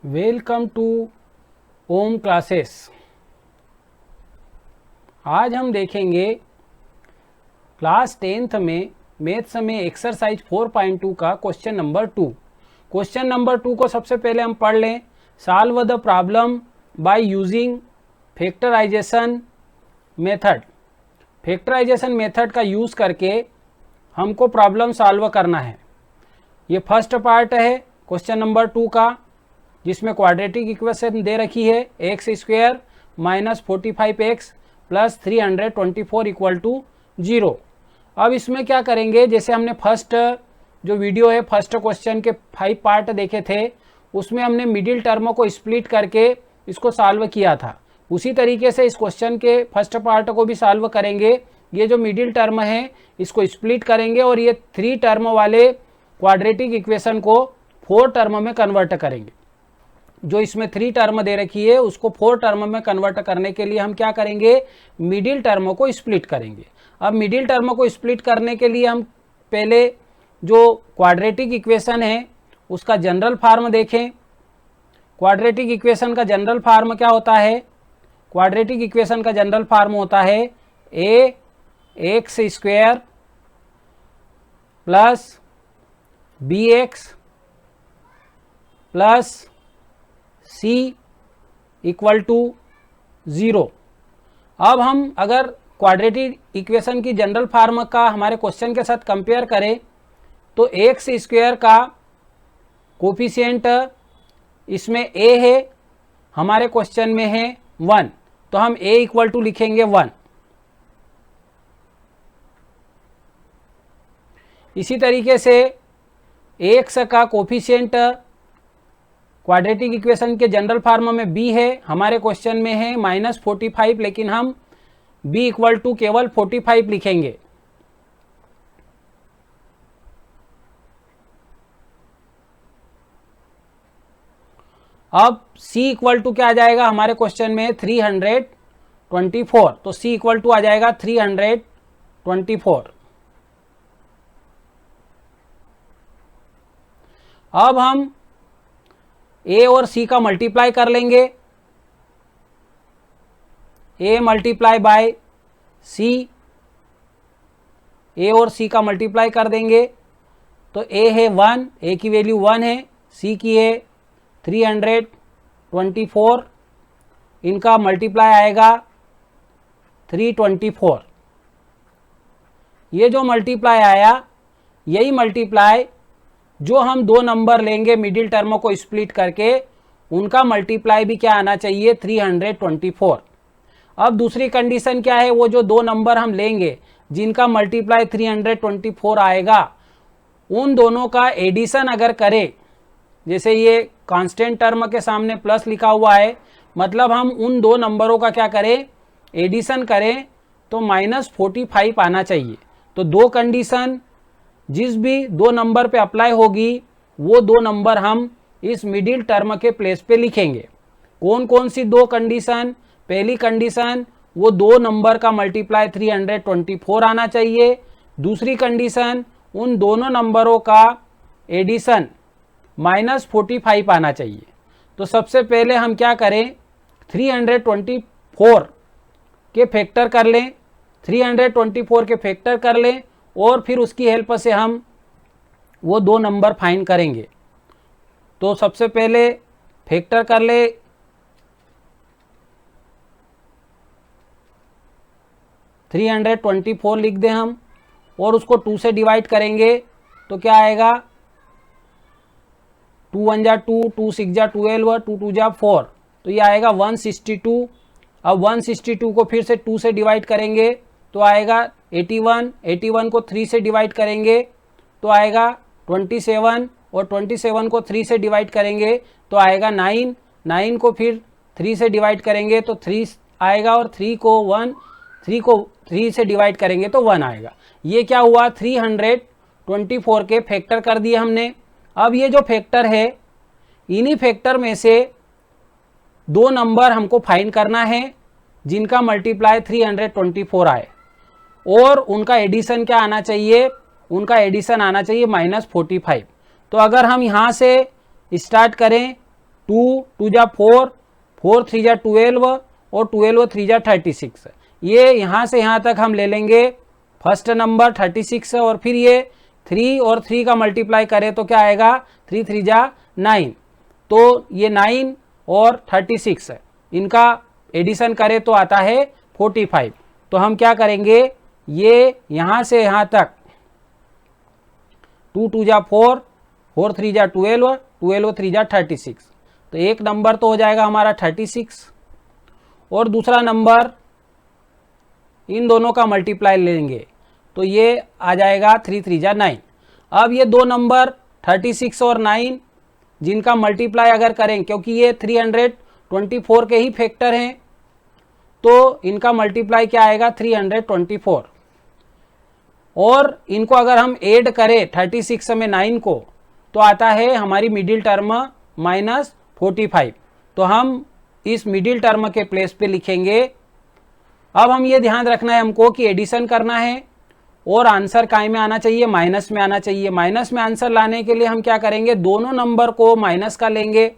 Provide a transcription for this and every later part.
Welcome two ohm classes. आज हम देखेंगे क्लास 10th में मैथ्स में एक्सरसाइज 4.2 का क्वेश्चन नंबर 2। क्वेश्चन नंबर 2 को सबसे पहले हम पढ़ लें। Solve the problem by using factorization method. Factorization method का यूज़ करके हमको प्रॉब्लम सॉल्व करना है। ये फर्स्ट पार्ट है क्वेश्चन नंबर 2 का, जिसमें क्वाड्रेटिक इक्वेशन दे रखी है X square minus 45x plus 324 equal to 0। अब इसमें क्या करेंगे, जैसे हमने फर्स्ट जो वीडियो है फर्स्ट क्वेश्चन के 5 पार्ट देखे थे, उसमें हमने मिडिल टर्म को स्प्लिट करके इसको सॉल्व किया था। उसी तरीके से इस क्वेश्चन के फर्स्ट पार्ट को भी सॉल्व करेंगे। ये जो मिडिल टर्म है इसको स्प्लिट करेंगे और ये 3 टर्म वाले क्वाड्रेटिक इक्वेशन को 4 टर्म में कन्वर्ट करेंगे। जो इसमें 3 टर्म दे रखी है उसको 4 टर्म में कन्वर्ट करने के लिए हम क्या करेंगे, मिडिल टर्म को स्प्लिट करेंगे। अब मिडिल टर्म को स्प्लिट करने के लिए हम पहले जो क्वाड्रेटिक इक्वेशन है उसका जनरल फॉर्म देखें। क्वाड्रेटिक इक्वेशन का जनरल फॉर्म क्या होता है? क्वाड्रेटिक इक्वेशन का जनरल फॉर्म होता है a x square plus b x plus c equal to 0। अब हम अगर क्वाड्रेटिक इक्वेशन की जनरल फॉर्म का हमारे क्वेश्चन के साथ कंपेयर करें तो एक्स स्क्वायर का कोफिशिएंट इसमें ए है, हमारे क्वेश्चन में है 1, तो हम ए इक्वल टू लिखेंगे 1। इसी तरीके से एक्स का कोफिशिएंट क्वाड्रेटिक इक्वेशन के जनरल फॉर्म में b है, हमारे क्वेश्चन में है -45, लेकिन हम b इक्वल टू केवल 45 लिखेंगे। अब c इक्वल टू क्या आ जाएगा, हमारे क्वेश्चन में 324, तो c इक्वल टू आ जाएगा 324। अब हम a और c का मल्टीप्लाई कर लेंगे। a multiply by c, a और c का मल्टीप्लाई कर देंगे तो a है 1, a की वैल्यू 1 है, c की है 324, इनका मल्टीप्लाई आएगा 324। ये जो मल्टीप्लाई आया यही मल्टीप्लाई जो हम 2 नंबर लेंगे मिडिल टर्म को स्प्लिट करके, उनका मल्टीप्लाई भी क्या आना चाहिए, 324। अब दूसरी कंडीशन क्या है, वो जो 2 नंबर हम लेंगे जिनका मल्टीप्लाई 324 आएगा, उन दोनों का एडिशन अगर करें, जैसे ये कांस्टेंट टर्म के सामने प्लस लिखा हुआ है, मतलब हम उन 2 नंबरों का क्या करें, एडिशन करें तो -45 आना चाहिए। तो 2 कंडीशन जिस भी 2 नंबर पे अप्लाई होगी वो 2 नंबर हम इस मिडिल टर्म के प्लेस पे लिखेंगे। कौन कौन सी 2 कंडीशन? पहली कंडीशन, वो 2 नंबर का मल्टीप्लाई 324 आना चाहिए। दूसरी कंडीशन, उन दोनों नंबरों का एडिशन -45 आना चाहिए। तो सबसे पहले हम क्या करें, 324 के फैक्टर कर लें, 324 के फैक्टर कर लें और फिर उसकी हेल्प से हम वो 2 नंबर फाइंड करेंगे। तो सबसे पहले फैक्टर कर ले 324 लिख दें हम, और उसको 2 से डिवाइड करेंगे तो क्या आएगा, 2 1 जा 2, 2 6 जा 12, 2 2 जा 4, तो ये आएगा 162। अब 162 को फिर से 2 से डिवाइड करेंगे तो आएगा 81, 81 को 3 से डिवाइड करेंगे तो आएगा 27, और 27 को 3 से डिवाइड करेंगे तो आएगा 9, 9 को फिर 3 से डिवाइड करेंगे तो 3 आएगा, और 3 को 3 से डिवाइड करेंगे तो 1 आएगा। ये क्या हुआ, 324 के फैक्टर कर दिए हमने। अब ये जो फैक्टर है, इन्हीं फैक्टर में से 2 नंबर हमको फाइंड करना है जिनका मल्टीप्लाई 324 आए, और उनका एडिशन क्या आना चाहिए, उनका एडिशन आना चाहिए -45। तो अगर हम यहाँ से स्टार्ट करें 2 जा 4, 4 3 जा 12 और 12 3 जा 36। ये यहाँ से यहाँ तक हम ले लेंगे फर्स्ट नंबर 36 और फिर ये 3 और 3 का मल्टीप्लाई करें तो क्या आएगा, 3 3 जा 9। तो ये 9 और 36 इनका एडिशन करें तो आता है 45। तो हम क्या करेंगे, ये यहाँ से यहाँ तक 2 2 जा 4, 4 3 जा 12, 12 3 जा 36। तो एक नंबर तो हो जाएगा हमारा 36 और दूसरा नंबर इन दोनों का मल्टीप्लाई लेंगे तो ये आ जाएगा 3 3 जा 9। अब ये दो नंबर 36 और 9 जिनका मल्टीप्लाई अगर करें, क्योंकि ये 324 के ही फैक्टर हैं, तो इनका मल्टीप्लाई क्या आएगा 324 और इनको अगर हम ऐड करें 36 में 9 को तो आता है हमारी मिडिल टर्म -45। तो हम इस मिडिल टर्म के प्लेस पे लिखेंगे। अब हम ये ध्यान रखना है हमको कि एडिशन करना है और आंसर काय में आना चाहिए, माइनस में आना चाहिए। माइनस में आंसर लाने के लिए हम क्या करेंगे, दोनों नंबर को माइनस का लेंगे,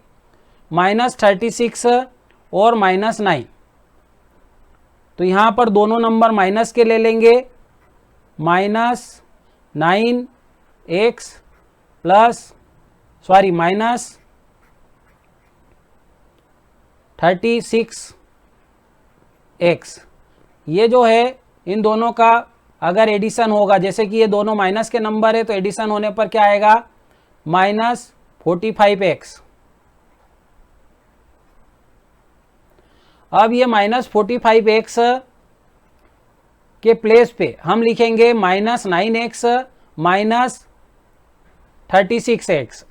-36 और -9। तो यहाँ पर दोनों नंबर माइनस के ले लेंगे, -9x -36x। ये जो है इन दोनों का अगर एडिशन होगा, जैसे कि ये दोनों माइनस के नंबर है तो एडिशन होने पर क्या आएगा, -45x। अब ये -45x के प्लेस पे हम लिखेंगे -9x -36x।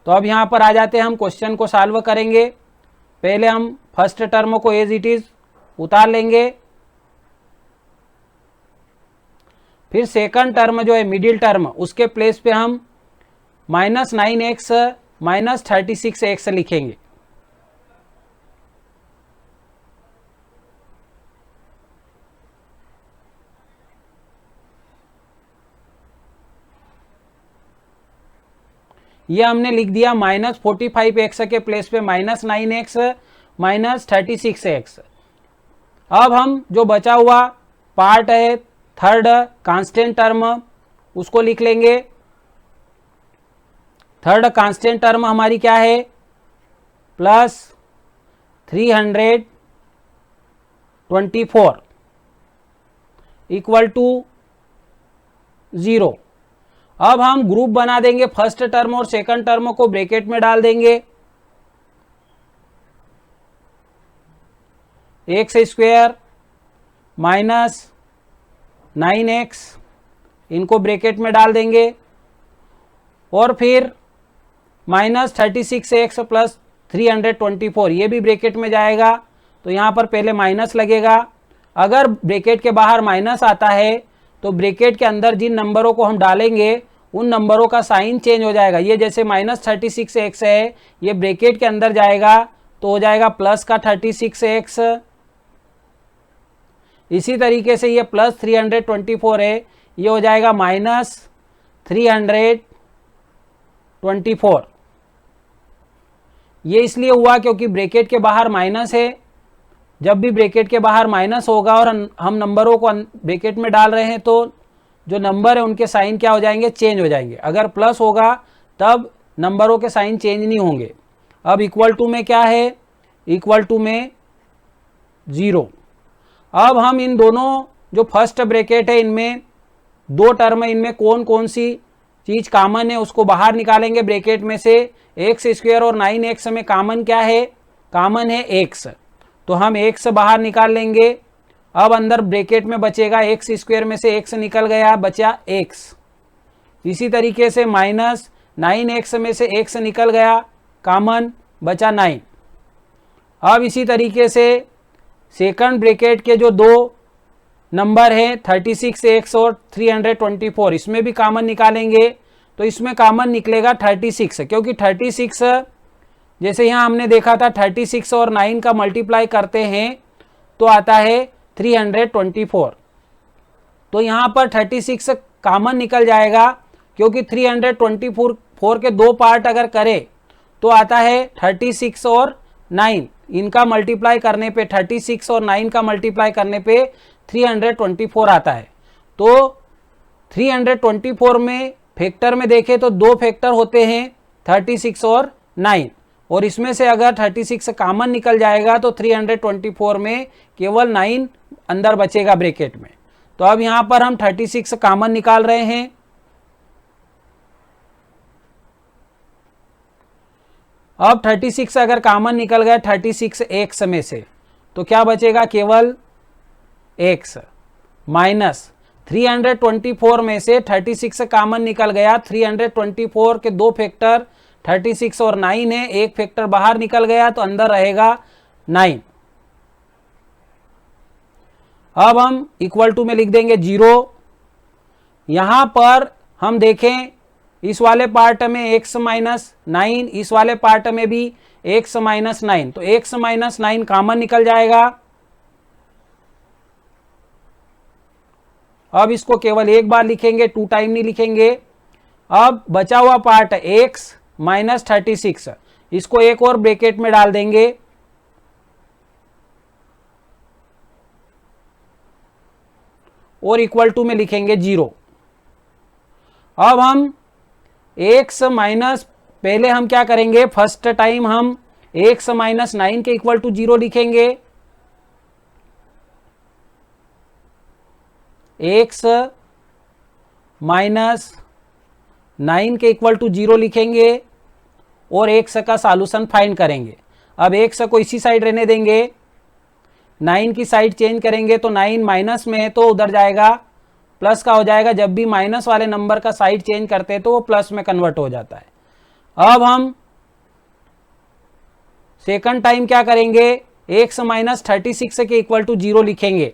तो अब यहाँ पर आ जाते हैं, हम क्वेश्चन को सॉल्व करेंगे। पहले हम फर्स्ट टर्म को एज इट इज उतार लेंगे, फिर सेकंड टर्म जो है मिडिल टर्म उसके प्लेस पे हम -9x -36x लिखेंगे। ये हमने लिख दिया -45x के प्लेस पे -9x -36x। अब हम जो बचा हुआ पार्ट है थर्ड कांस्टेंट टर्म उसको लिख लेंगे। थर्ड कांस्टेंट टर्म हमारी क्या है, +324 इक्वल टू 0। अब हम ग्रुप बना देंगे, फर्स्ट टर्म और सेकंड टर्म को ब्रैकेट में डाल देंगे। x² -9x इनको ब्रैकेट में डाल देंगे और फिर -36x + 324 ये भी ब्रैकेट में जाएगा। तो यहाँ पर पहले माइनस लगेगा। अगर ब्रैकेट के बाहर माइनस आता है तो ब्रैकेट के अंदर जिन नंबरों को हम डालेंगे उन नंबरों का साइन चेंज हो जाएगा। ये जैसे -36x है, ये ब्रैकेट के अंदर जाएगा तो हो जाएगा प्लस का 36x। इसी तरीके से ये +324 है, ये हो जाएगा -324। ये इसलिए हुआ क्योंकि ब्रैकेट के बाहर माइनस है। जब भी ब्रैकेट के बाहर माइनस होगा और हम नंबरों को ब्रैकेट में डाल रहे हैं तो जो नंबर है उनके साइन क्या हो जाएंगे, चेंज हो जाएंगे। अगर प्लस होगा तब नंबरों के साइन चेंज नहीं होंगे। अब इक्वल टू में क्या है, इक्वल टू में 0। अब हम इन दोनों जो फर्स्ट ब्रैकेट है इनमें दो टर्म है, इनमें कौन कौन सी चीज कॉमन है उसको बाहर निकालेंगे ब्रैकेट में से। x² और 9x में कॉमन क्या है, कॉमन है x, तो हम x बाहर निकाल लेंगे। अब अंदर ब्रैकेट में बचेगा x² में से x निकल गया, बचा x। इसी तरीके से -9x में से x निकल गया कॉमन, बचा 9। अब इसी तरीके से सेकंड ब्रैकेट के जो दो नंबर हैं 36x और 324 इसमें भी कॉमन निकालेंगे। तो इसमें कॉमन निकलेगा 36, क्योंकि 36 जैसे यहाँ हमने देखा था 36 और 9 का मल्टीप्लाई करते हैं तो आता है 324। तो यहाँ पर 36 कॉमन निकल जाएगा, क्योंकि 324 के दो पार्ट अगर करें तो आता है 36 और 9, इनका मल्टीप्लाई करने पे 36 और 9 का मल्टीप्लाई करने पे 324 आता है। तो 324 में फैक्टर में देखें तो दो फैक्टर होते हैं 36 और 9, और इसमें से अगर 36 कॉमन निकल जाएगा तो 324 में केवल 9 अंदर बचेगा ब्रैकेट में। तो अब यहां पर हम 36 कॉमन निकाल रहे हैं। अब 36 अगर कॉमन निकल गया 36 एक्स में से, तो क्या बचेगा, केवल एक्स, माइनस 324 में से 36 कॉमन निकल गया। 324 के दो फैक्टर 36 और 9 है, एक फैक्टर बाहर निकल गया तो अंदर रहेगा 9। अब हम इक्वल टू में लिख देंगे 0। यहां पर हम देखें इस वाले पार्ट में x माइनस 9, इस वाले पार्ट में भी x माइनस 9, तो x माइनस 9 कॉमन निकल जाएगा। अब इसको केवल एक बार लिखेंगे, 2 टाइम नहीं लिखेंगे। अब बचा हुआ पार्ट x माइनस 36, इसको एक और ब्रैकेट में डाल देंगे, और इक्वल टू में लिखेंगे 0। अब हम x माइनस, पहले हम क्या करेंगे, फर्स्ट टाइम हम x माइनस 9 के इक्वल टू 0 लिखेंगे, x माइनस 9 के इक्वल टू 0 लिखेंगे और x का सॉल्यूशन फाइंड करेंगे। अब x को इसी साइड रहने देंगे, 9 की साइड चेंज करेंगे तो 9 माइनस में है तो उधर जाएगा प्लस का हो जाएगा। जब भी माइनस वाले नंबर का साइड चेंज करते हैं तो वो प्लस में कन्वर्ट हो जाता है। अब हम सेकंड टाइम क्या करेंगे, x माइनस 36 के इक्वल टू 0 लिखेंगे,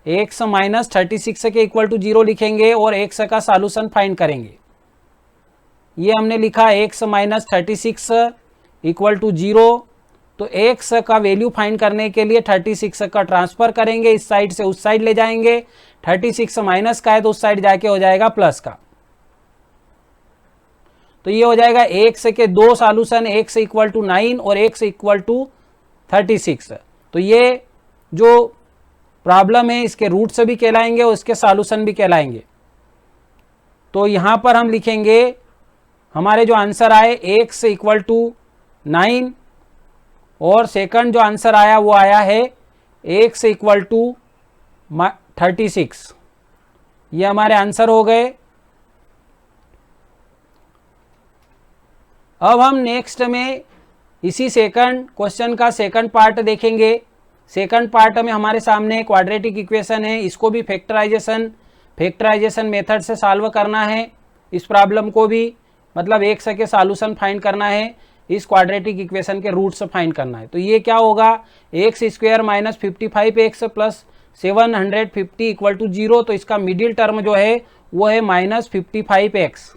x माइनस 36 के इक्वल टू 0 लिखेंगे और x का सॉल्यूशन फाइंड करेंगे। ये हमने लिखा x माइनस 36 इक्वल टू 0, तो x का वैल्यू फाइंड करने के लिए 36 का ट्रांसफर करेंगे, इस साइड से उस साइड ले जाएंगे। 36 माइनस का है तो उस साइड जाके हो जाएगा प्लस का। तो ये हो जाएगा x के दो सॉल्यूशन, x इक्वल टू 9 और x इक्वल टू 36। तो ये जो प्रॉब्लम है इसके रूट्स भी कहलाएंगे और इसके सॉल्यूशन भी कहलाएंगे। तो यहां पर हम लिखेंगे हमारे जो आंसर आए x इक्वल टू 9, और सेकंड जो आंसर आया वो आया है x इक्वल टू 36। ये हमारे आंसर हो गए। अब हम नेक्स्ट में इसी सेकंड क्वेश्चन का सेकंड पार्ट देखेंगे। सेकंड पार्ट में हमारे सामने क्वाड्रेटिक इक्वेशन है, इसको भी फैक्टराइजेशन मेथड से सॉल्व करना है। इस प्रॉब्लम को भी मतलब x के सॉल्यूशन फाइंड करना है, इस क्वाड्रेटिक इक्वेशन के रूट्स फाइंड करना है। तो ये क्या होगा, X square minus 55x plus 750 equal to 0। तो इसका मिडिल टर्म जो है वो है माइनस 55x।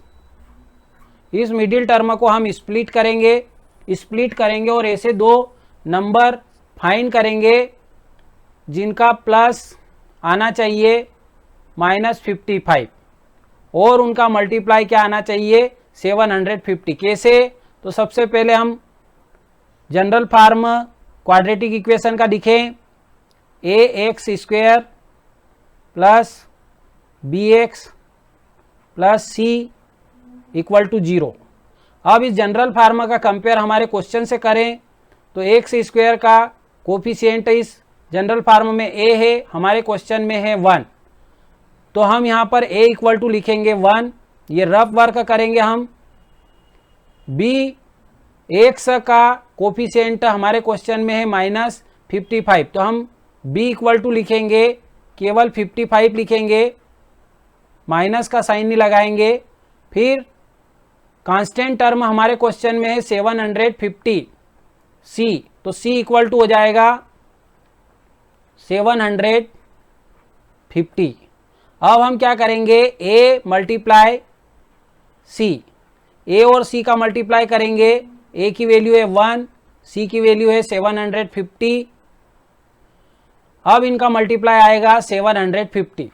इस मिडिल टर्म को हम स्प्लिट करेंगे और ऐसे दो नंबर फाइंड करेंगे जिनका प्लस आना चाहिए माइनस 55 और उनका मल्टीप्लाई क्या आना चाहिए 750। कैसे, तो सबसे पहले हम जनरल फॉर्म क्वाड्रेटिक इक्वेशन का लिखें, a x square plus b x plus c equal to 0। अब इस जनरल फॉर्म का कंपेयर हमारे क्वेश्चन से करें तो एक्स स्क्वायर का कोफिशिएंट इस जनरल फॉर्म में a है, हमारे क्वेश्चन में है 1, तो हम यहाँ पर a इक्वल टू लिखेंगे 1। ये रफ वर्क करेंगे हम। b एक्स का कोफिशिएंट हमारे क्वेश्चन में है माइनस 55, तो हम b इक्वल टू लिखेंगे, केवल 55 लिखेंगे, माइनस का साइन नहीं लगाएंगे। फिर कांस्टेंट टर्म हमारे क्वेश्चन में है 750 c, तो c इक्वल टू हो जाएगा 750। अब हम क्या करेंगे, a मल्टीप्लाई c, a और c का मल्टीप्लाई करेंगे। a की वैल्यू है 1, c की वैल्यू है 750। अब इनका मल्टीप्लाई आएगा 750।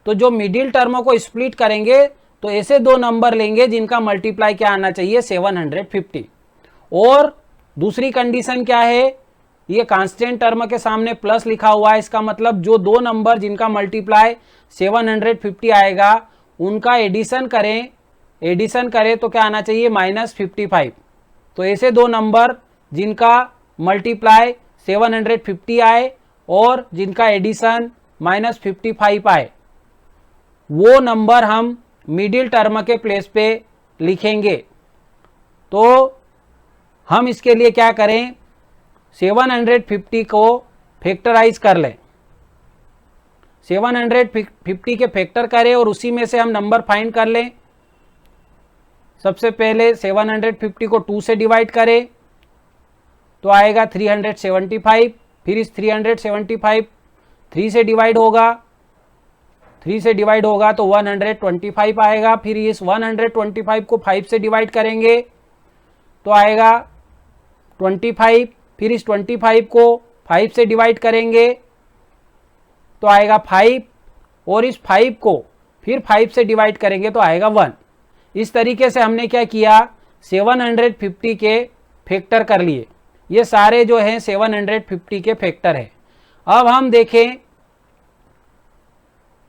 तो जो मिडिल टर्म को स्प्लिट करेंगे तो ऐसे दो नंबर लेंगे जिनका मल्टीप्लाई क्या आना चाहिए 750। और दूसरी कंडीशन क्या है, ये कांस्टेंट टर्म के सामने प्लस लिखा हुआ है, इसका मतलब जो दो नंबर जिनका मल्टीप्लाई 750 आएगा उनका एडिशन करें तो क्या आना चाहिए -55। तो ऐसे दो नंबर जिनका मल्टीप्लाई 750 आए और जिनका एडिशन -55 आए, वो नंबर हम मिडिल टर्म के प्लेस पे लिखेंगे। तो हम इसके लिए क्या करें, 750 को फैक्टराइज कर लें, 750 के फैक्टर करें और उसी में से हम नंबर फाइंड कर लें। सबसे पहले 750 को 2 से डिवाइड करें तो आएगा 375। फिर इस 375 3 से डिवाइड होगा, 3 से डिवाइड होगा तो 125 आएगा। फिर इस 125 को 5 से डिवाइड करेंगे तो आएगा 25। फिर इस 25 को 5 से डिवाइड करेंगे तो आएगा 5, और इस 5 को फिर 5 से डिवाइड करेंगे तो आएगा 1। इस तरीके से हमने क्या किया, 750 के फैक्टर कर लिए। ये सारे जो हैं 750 के फैक्टर है। अब हम देखें,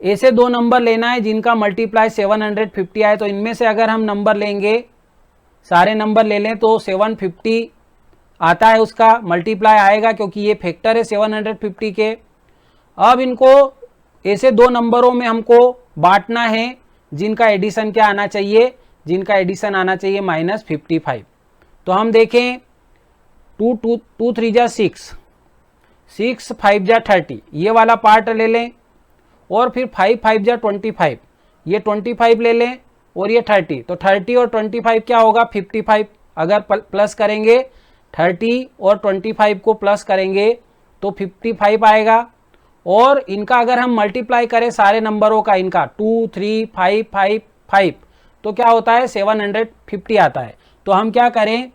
ऐसे दो नंबर लेना है जिनका मल्टीप्लाई 750 आए, तो इनमें से अगर हम नंबर लेंगे, सारे नंबर ले लें तो 750 आता है, उसका मल्टीप्लाई आएगा क्योंकि ये फैक्टर है 750 के। अब इनको ऐसे दो नंबरों में हमको बांटना है जिनका एडिशन क्या आना चाहिए, जिनका एडिशन आना चाहिए -55। तो हम देखें 2 3 जा 6, 6 5 जा 30, ये वाला पार्ट ले लें, और फिर 5 5 जा 25, ये 25 ले लें, और ये 30। तो 30 और 25 क्या होगा 55। अगर प्लस करेंगे 30 और 25 को प्लस करेंगे तो 55 आएगा। और इनका अगर हम मल्टीप्लाई करें सारे नंबरों का, इनका 2 3 5 5 5, तो क्या होता है 750 आता है। तो हम क्या करें,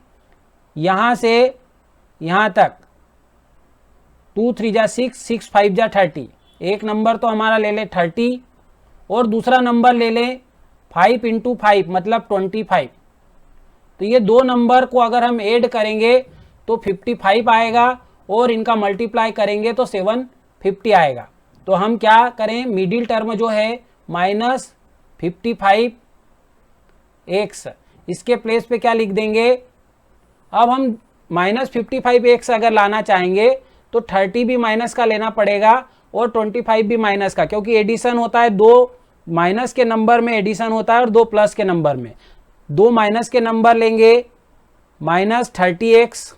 यहाँ से यहाँ तक 2 3 जा 6, 6 5 जा 30, एक नंबर तो हमारा ले ले 30 और दूसरा नंबर ले ले 5 × 5 मतलब 25। तो ये दो नंबर को अगर हम ऐड करेंगे तो 55 आएगा, और इनका मल्टीप्लाई करेंगे तो 750 आएगा। तो हम क्या करें, मिडिल टर्म जो है -55x, इसके प्लेस पे क्या लिख देंगे। अब हम -55x अगर लाना चाहेंगे तो 30 भी माइनस का लेना पड़ेगा और 25 भी माइनस का, क्योंकि एडिशन होता है, दो माइनस के नंबर में एडिशन होता है और दो प्लस के नंबर में। दो माइनस के नंबर लेंगे -30x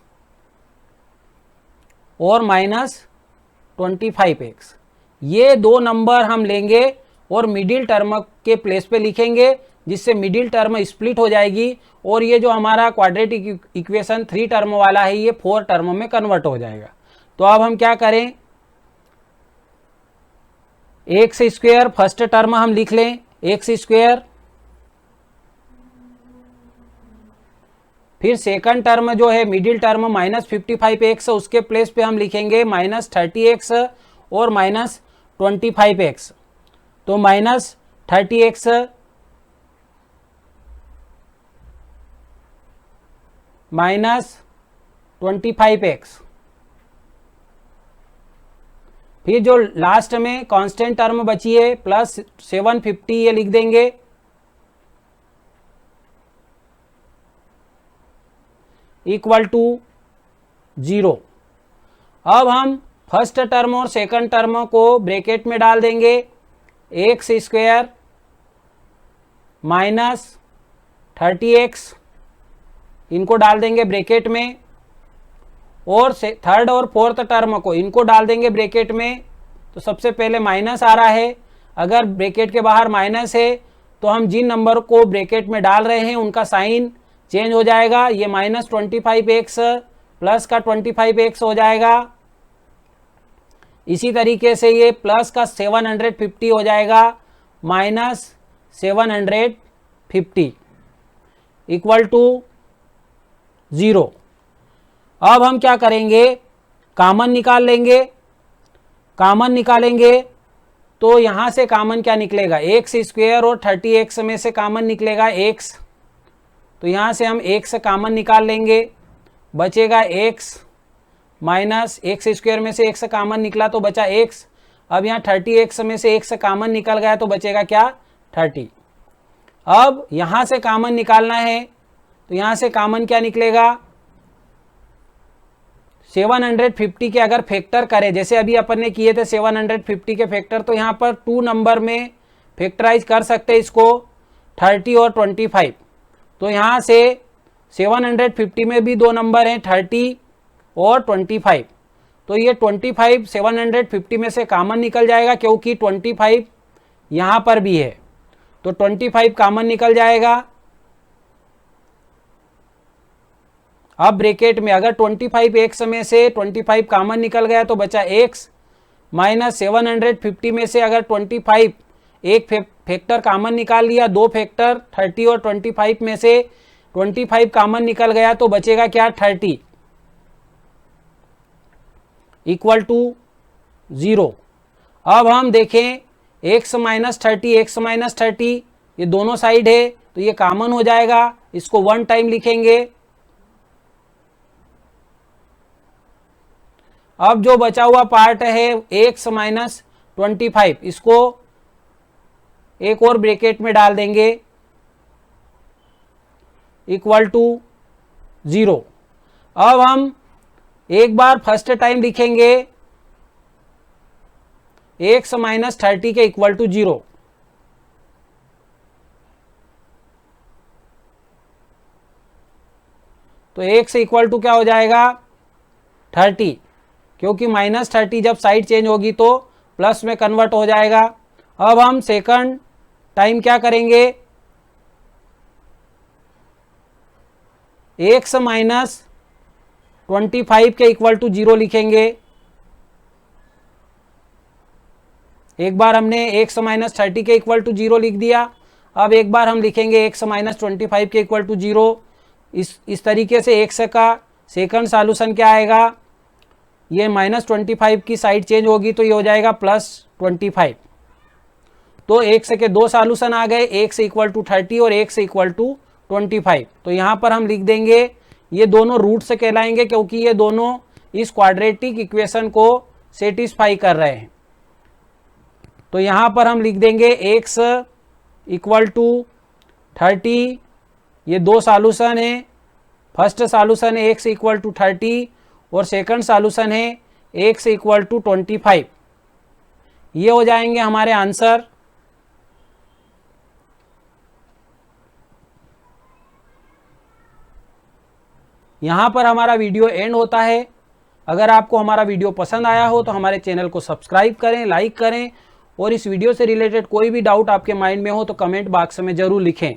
और -25x, ये दो नंबर हम लेंगे और मिडिल टर्म के प्लेस पे लिखेंगे, जिससे मिडिल टर्म स्प्लिट हो जाएगी और ये जो हमारा क्वाड्रेटिक इक्वेशन 3 टर्म वाला है ये 4 टर्म में कन्वर्ट हो जाएगा। तो अब हम क्या करें, एक्स स्क्वायर फर्स्ट टर्म हम लिख लें, एक्स स्क्वायर, फिर सेकंड टर्म जो है मिडिल टर्म -55x, उसके प्लेस पे हम लिखेंगे -30x और -25x। तो -30x -25x, फिर जो लास्ट में कांस्टेंट टर्म बची है +750, ये लिख देंगे, इक्वल टू 0। अब हम फर्स्ट टर्म और सेकंड टर्म को ब्रैकेट में डाल देंगे, एक्स स्क्वायर -30x, इनको डाल देंगे ब्रैकेट में, और थर्ड और फोर्थ टर्म को इनको डाल देंगे ब्रैकेट में। तो सबसे पहले माइनस आ रहा है, अगर ब्रैकेट के बाहर माइनस है तो हम जिन नंबर को ब्रैकेट में डाल रहे हैं उनका साइन चेंज हो जाएगा, ये -25x प्लस का 25x हो जाएगा। इसी तरीके से ये प्लस का 750 हो जाएगा -750 इक्वल टू 0। अब हम क्या करेंगे, कॉमन निकाल लेंगे, कॉमन निकालेंगे तो यहाँ से कॉमन क्या निकलेगा, एक्स स्क्वायर और 30x में से कॉमन निकलेगा x, तो यहाँ से हम x कॉमन निकाल लेंगे, बचेगा x माइनस एक्स स्क्वायर में से x कॉमन निकला तो बचा x। अब यहाँ 30x में से x कॉमन निकल गया तो बचेगा क्या, 30। अब यहाँ से कॉमन निकालना है तो यहाँ से कॉमन क्या निकलेगा, 750 के अगर फैक्टर करें, जैसे अभी अपन ने किए थे 750 के फैक्टर, तो यहाँ पर 2 नंबर में फैक्टराइज कर सकते हैं इसको, 30 और 25। तो यहाँ से 750 में भी 2 नंबर हैं, 30 और 25। तो ये 25 750 में से कॉमन निकल जाएगा, क्योंकि 25 यहाँ पर भी है, तो 25 कॉमन निकल जाएगा। अब ब्रैकेट में अगर 25 x में से 25 कॉमन निकल गया तो बचा x माइनस 750 में से अगर 25 एक फैक्टर कॉमन निकाल लिया, 2 फैक्टर 30 और 25 में से 25 कॉमन निकल गया तो बचेगा क्या, 30 इक्वल टू 0। अब हम देखें x माइनस 30 ये दोनों साइड है तो ये कॉमन हो जाएगा, इसको 1 टाइम लिखेंगे। अब जो बचा हुआ पार्ट है x माइनस 25, इसको एक और ब्रैकेट में डाल देंगे इक्वल टू 0। अब हम एक बार फर्स्ट टाइम लिखेंगे x माइनस 30 के इक्वल टू 0। तो x इक्वल टू क्या हो जाएगा, 30, क्योंकि माइनस 30 जब साइड चेंज होगी तो प्लस में कन्वर्ट हो जाएगा। अब हम सेकंड टाइम क्या करेंगे, x माइनस 25 के इक्वल टू 0 लिखेंगे। एक बार हमने x माइनस 30 के इक्वल टू 0 लिख दिया, अब एक बार हम लिखेंगे x माइनस 25 के इक्वल टू 0। इस तरीके से x का सेकंड सॉल्यूशन क्या आएगा, ये माइनस 25 की साइड चेंज होगी तो ये हो जाएगा प्लस 25। तो x के 2 सॉल्यूशन आ गए, x इक्वल टू 30 और x इक्वल टू 25। तो यहाँ पर हम लिख देंगे ये दोनों रूट से कहलाएंगे, क्योंकि ये दोनों इस क्वाड्रेटिक इक्वेशन को सेटिस्फाई कर रहे हैं। तो यहाँ पर हम लिख देंगे x इक्वल टू 30, ये 2 सॉल्यूशन है, फर्स्ट सॉल्यूशन है x इक्वल टू 30 और सेकंड सॉल्यूशन है x इक्वल टू 25। ये हो जाएंगे हमारे आंसर। यहाँ पर हमारा वीडियो एंड होता है। अगर आपको हमारा वीडियो पसंद आया हो तो हमारे चैनल को सब्सक्राइब करें, लाइक करें, और इस वीडियो से रिलेटेड कोई भी डाउट आपके माइंड में हो तो कमेंट बॉक्स में ज़रूर लिखें।